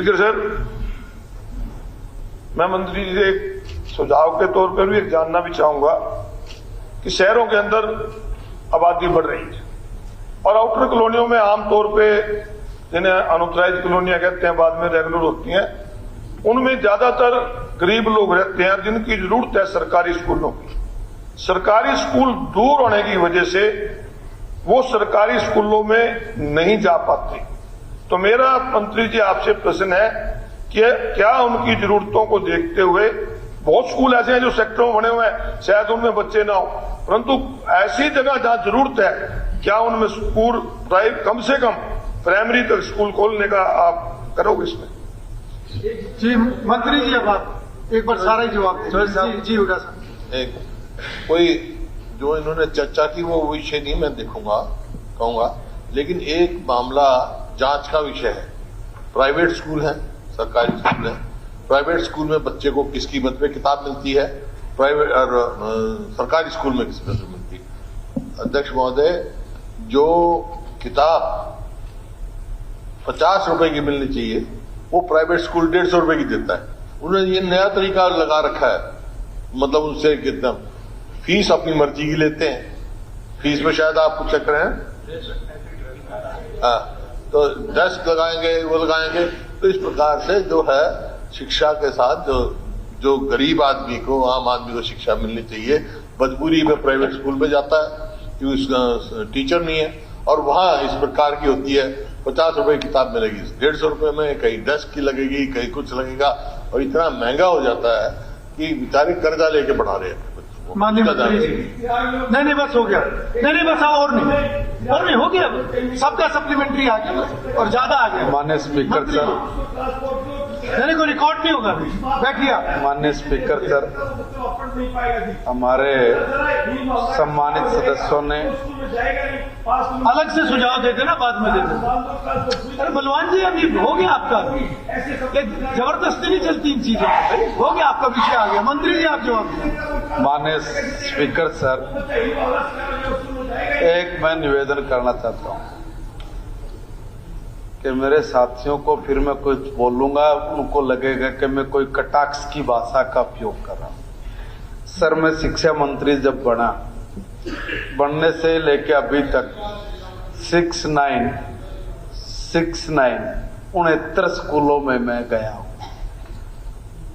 Sir, मैं मंत्री जी से एक सुझाव के तौर पर भी एक जानना भी चाहूंगा कि शहरों के अंदर आबादी बढ़ रही है और आउटर कॉलोनियों में आमतौर पे जिन्हें अनऑथराइज्ड कॉलोनियां कहते हैं, बाद में रेगुलर होती हैं, उनमें ज्यादातर गरीब लोग रहते हैं जिनकी जरूरत है सरकारी स्कूलों की। सरकारी स्कूल दूर होने की वजह से वो सरकारी स्कूलों में नहीं जा पाते। तो मेरा मंत्री जी आपसे प्रश्न है कि क्या उनकी जरूरतों को देखते हुए, बहुत स्कूल ऐसे हैं जो सेक्टरों में बने हुए हैं, शायद उनमें बच्चे ना हो, परंतु ऐसी जगह जहां जरूरत है, क्या उनमें स्कूल कम से कम प्राइमरी तक स्कूल खोलने का आप करोगे इसमें? जी मंत्री जी, अब आप एक बार सारा ही जवाब दें। जी उड़ा साहब, कोई जो इन्होंने चर्चा की वो विषय नहीं मैं कहूंगा, लेकिन एक मामला जांच का विषय है। प्राइवेट स्कूल है, सरकारी स्कूल है। प्राइवेट स्कूल में बच्चे को किस कीमत पे किताब मिलती है, प्राइवेट और सरकारी स्कूल में किस कीमत पे मिलती है? अध्यक्ष महोदय, जो किताब 50 रुपए की मिलनी चाहिए वो प्राइवेट स्कूल 150 रुपए की देता है। उन्होंने ये नया तरीका लगा रखा है, मतलब उनसे कितना फीस अपनी मर्जी की लेते हैं। फीस में शायद आप कुछ चेक करें, तो डेस्क लगाएंगे, वो लगाएंगे। तो इस प्रकार से जो है शिक्षा के साथ जो गरीब आदमी को, आम आदमी को शिक्षा मिलनी चाहिए, मजबूरी में प्राइवेट स्कूल में जाता है क्योंकि टीचर नहीं है, और वहां इस प्रकार की होती है 50 रुपए की किताब मिलेगी, 150 रुपए में कहीं डेस्क की लगेगी, कहीं कुछ लगेगा, और इतना महंगा हो जाता है कि बेचारे कर्जा लेके पढ़ा रहे हैं। माननीय मंत्री जी, नहीं बस हो गया, नहीं बस और नहीं हो गया, सबका सप्लीमेंट्री आ गया और ज्यादा आ गया। माननीय स्पीकर सर, नहीं कोई रिकॉर्ड नहीं होगा, बैठिए। माननीय स्पीकर सर, हमारे सम्मानित सदस्यों ने अलग से सुझाव देते ना, बाद में देते। अरे बलवान जी, अभी हो गया आपका, जबरदस्ती नहीं चलती इन चीजों में, हो गया आपका विषय आ गया। मंत्री जी आप जवाब दें। माननीय स्पीकर सर, एक मैं निवेदन करना चाहता हूं कि मेरे साथियों को फिर मैं कुछ बोलूंगा, उनको लगेगा कि मैं कोई कटाक्ष की भाषा का उपयोग कर रहा हूं। सर, मैं शिक्षा मंत्री जब बनने से लेके अभी तक 69 स्कूलों में मैं गया हूं,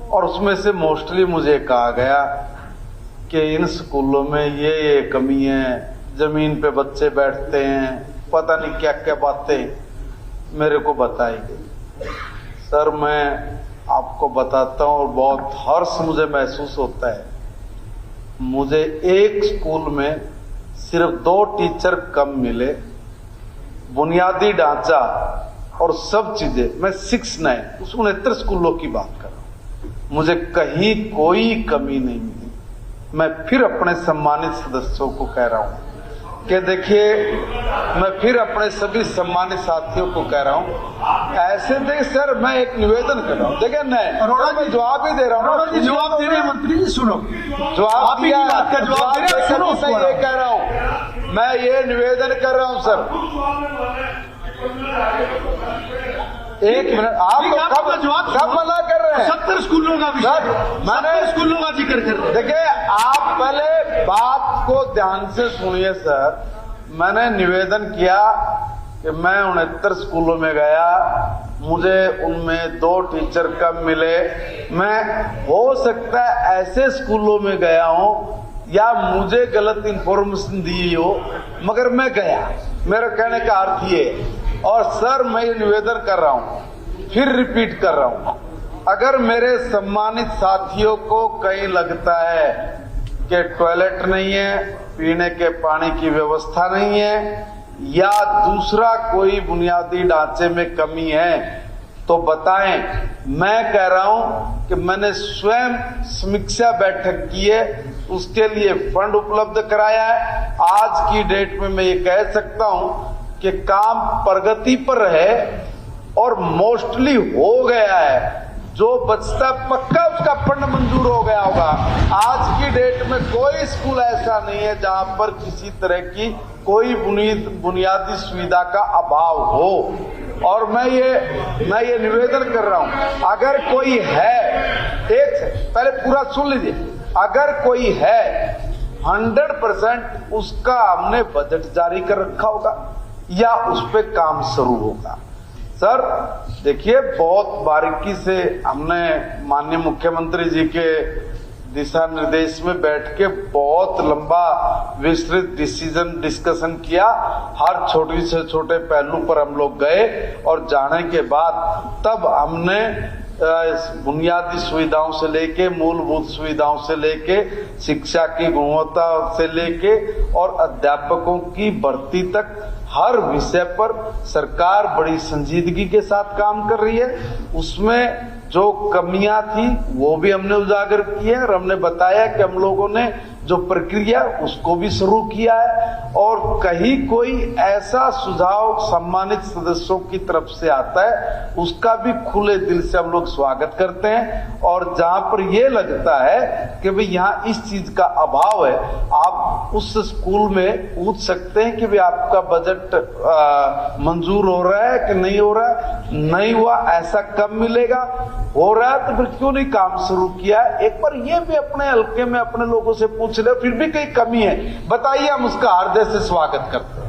और उसमें से मोस्टली मुझे कहा गया कि इन स्कूलों में ये कमी है, जमीन पे बच्चे बैठते हैं, पता नहीं क्या क्या बातें मेरे को बताई गई। सर, मैं आपको बताता हूं और बहुत हर्ष मुझे महसूस होता है, मुझे एक स्कूल में सिर्फ 2 टीचर कम मिले, बुनियादी ढांचा और सब चीजें, मैं 69 स्कूलों की बात कर रहा हूं, मुझे कहीं कोई कमी नहीं मिली। मैं फिर अपने सम्मानित सदस्यों को कह रहा हूं कि देखिए, मैं फिर अपने सभी सम्मानित साथियों को कह रहा हूं, ऐसे देख सर, मैं एक निवेदन कर रहा हूं, देखिए नहीं, अरोड़ा जी जवाब ही दे रहा हूं, जवाब दे रहे हैं मंत्री जी, सुनो जवाब दिया, बात का जवाब दे रहे हैं, सुनो। मैं ये कह रहा हूं, मैं ये निवेदन कर रहा हूं सर, एक मिनट, आप कब मना कर रहे हैं? 70 स्कूलों का विषय, मैंने स्कूलों का जिक्र कर रहे हैं। देखिए, आप पहले बात को ध्यान से सुनिए सर। मैंने निवेदन किया कि मैं 69 स्कूलों में गया, मुझे उनमें 2 टीचर कम मिले। मैं हो सकता है ऐसे स्कूलों में गया हूं या मुझे गलत इंफॉर्मेशन दी हो, मगर मैं गया, मेरा कहने का अर्थ ये है। और सर, मैं ये निवेदन कर रहा हूं, फिर रिपीट कर रहा हूं, अगर मेरे सम्मानित साथियों को कहीं लगता है कि टॉयलेट नहीं है, पीने के पानी की व्यवस्था नहीं है, या दूसरा कोई बुनियादी ढांचे में कमी है, तो बताएं। मैं कह रहा हूं कि मैंने स्वयं समीक्षा बैठक की है, उसके लिए फंड उपलब्ध कराया है। आज की डेट में मैं ये कह सकता हूं कि काम प्रगति पर है और मोस्टली हो गया है। जो बचता पक्का उसका फंड मंजूर हो गया होगा। आज की डेट में कोई स्कूल ऐसा नहीं है जहां पर किसी तरह की कोई बुनियादी सुविधा का अभाव हो। और मैं ये निवेदन कर रहा हूं, अगर कोई है, एक से पहले पूरा सुन लीजिए, अगर कोई है 100% उसका हमने बजट जारी कर रखा होगा या उस पे काम शुरू होगा। सर देखिए, बहुत बारीकी से हमने माननीय मुख्यमंत्री जी के दिशा निर्देश में बैठ के बहुत लंबा विस्तृत डिस्कशन किया। हर छोटे से छोटे पहलू पर हम लोग गए और जाने के बाद तब हमने बुनियादी सुविधाओं से लेके, मूलभूत सुविधाओं से लेके, शिक्षा की गुणवत्ता से लेके और अध्यापकों की भर्ती तक हर विषय पर सरकार बड़ी संजीदगी के साथ काम कर रही है। उसमें जो कमियां थी वो भी हमने उजागर की है और हमने बताया कि हम लोगों ने जो प्रक्रिया उसको भी शुरू किया है और कहीं कोई ऐसा सुझाव सम्मानित सदस्यों की तरफ से आता है उसका भी खुले दिल से हम लोग स्वागत करते हैं। और जहां पर ये लगता है कि भाई यहाँ इस चीज का अभाव है, आप उस स्कूल में पूछ सकते हैं कि भाई आपका बजट मंजूर हो रहा है कि नहीं हो रहा है, नहीं हुआ ऐसा कब मिलेगा, हो रहा है तो फिर क्यों नहीं काम शुरू किया है। एक बार ये भी अपने हल्के में अपने लोगों से पूछ ले, फिर भी कहीं कमी है बताइए, हम उसका हृदय से स्वागत करते हैं।